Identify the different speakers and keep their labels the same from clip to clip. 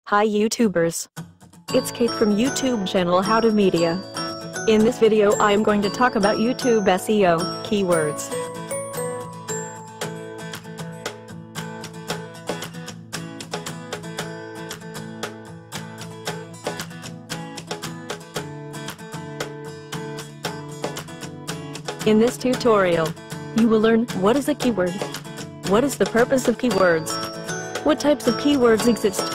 Speaker 1: Hi YouTubers. It's Kate from YouTube channel How to Media. In this video I am going to talk about YouTube SEO, keywords. In this tutorial, you will learn what is a keyword, what is the purpose of keywords, what types of keywords exist,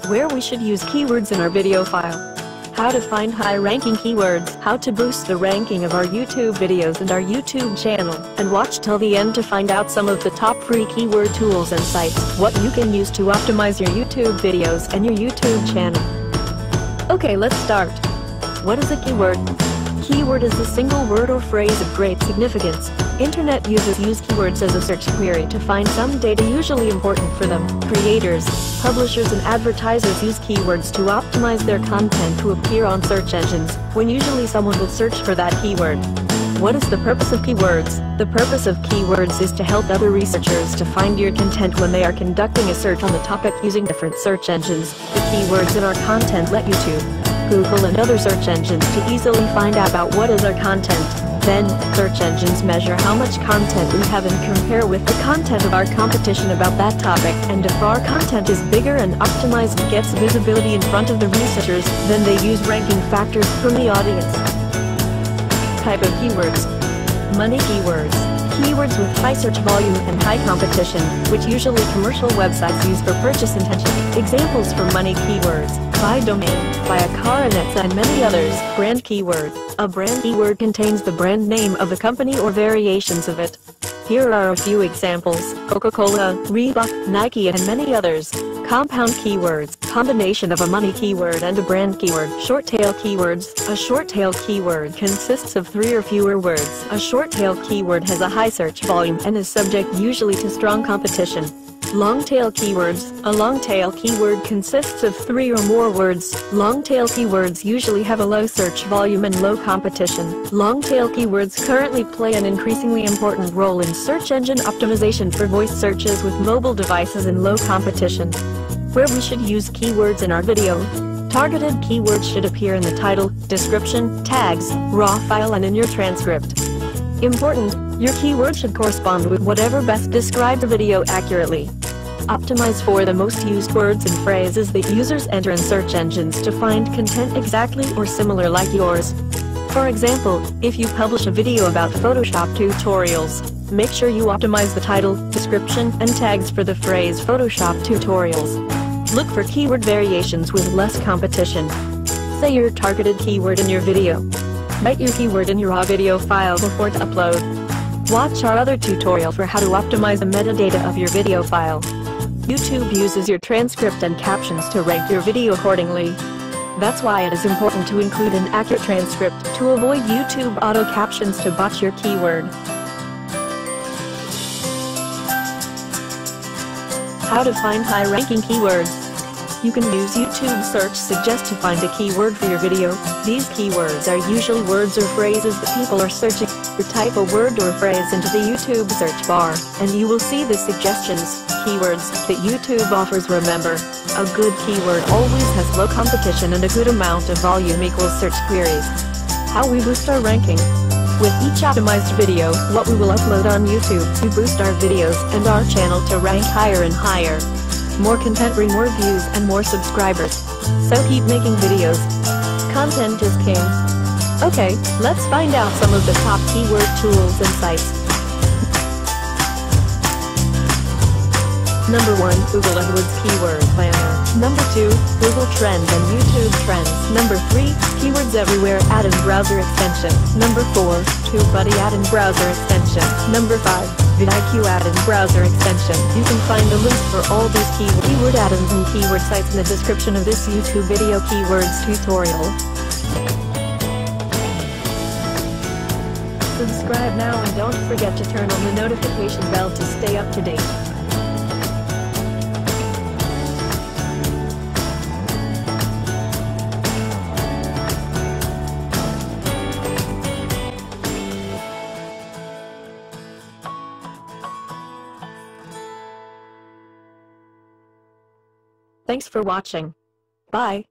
Speaker 1: where we should use keywords in our video file, how to find high-ranking keywords, how to boost the ranking of our YouTube videos and our YouTube channel, and watch till the end to find out some of the top free keyword tools and sites, what you can use to optimize your YouTube videos and your YouTube channel. Okay, let's start. What is a keyword? Keyword is a single word or phrase of great significance. Internet users use keywords as a search query to find some data usually important for them. Creators, publishers and advertisers use keywords to optimize their content to appear on search engines, when usually someone will search for that keyword. What is the purpose of keywords? The purpose of keywords is to help other researchers to find your content when they are conducting a search on the topic using different search engines. The keywords in our content let YouTube, Google and other search engines to easily find out about what is our content. Then, search engines measure how much content we have and compare with the content of our competition about that topic, and if our content is bigger and optimized and gets visibility in front of the researchers, then they use ranking factors from the audience. Type of keywords. Money keywords. Keywords with high search volume and high competition, which usually commercial websites use for purchase intention. Examples for money keywords: buy domain, buy a car, and many others. Brand keyword. A brand keyword contains the brand name of a company or variations of it. Here are a few examples: Coca-Cola, Reebok, Nike, and many others. Compound keywords. Combination of a money keyword and a brand keyword. Short tail keywords. A short tail keyword consists of 3 or fewer words. A short tail keyword has a high search volume and is subject usually to strong competition. Long tail keywords. A long tail keyword consists of 3 or more words. Long tail keywords usually have a low search volume and low competition. Long tail keywords currently play an increasingly important role in search engine optimization for voice searches with mobile devices and low competition. Where we should use keywords in our video. Targeted keywords should appear in the title, description, tags, raw file, and in your transcript. Important, your keyword should correspond with whatever best describes the video accurately. Optimize for the most used words and phrases that users enter in search engines to find content exactly or similar like yours. For example, if you publish a video about Photoshop tutorials, make sure you optimize the title, description, and tags for the phrase Photoshop tutorials. Look for keyword variations with less competition. Say your targeted keyword in your video. Write your keyword in your raw video file before to upload. Watch our other tutorial for how to optimize the metadata of your video file. YouTube uses your transcript and captions to rank your video accordingly. That's why it is important to include an accurate transcript to avoid YouTube auto captions to botch your keyword. How to find high-ranking keywords. You can use YouTube Search Suggest to find a keyword for your video. These keywords are usually words or phrases that people are searching. You type a word or phrase into the YouTube search bar, and you will see the suggestions, keywords, that YouTube offers. Remember, a good keyword always has low competition and a good amount of volume equals search queries. How we boost our ranking. With each optimized video, what we will upload on YouTube, we boost our videos and our channel to rank higher and higher. More content bring more views and more subscribers. So keep making videos. Content is king. Okay, let's find out some of the top keyword tools and sites. Number 1, Google AdWords Keyword Planner. Number 2, Google Trends and YouTube Trends. Number 3, Keywords Everywhere Ad and Browser Extension. Number 4, TubeBuddy Ad and Browser Extension. Number 5, vidIQ Ad and Browser Extension. You can find the links for all these keyword add-ins and keyword sites in the description of this YouTube video keywords tutorial. Subscribe now and don't forget to turn on the notification bell to stay up to date. Thanks for watching. Bye.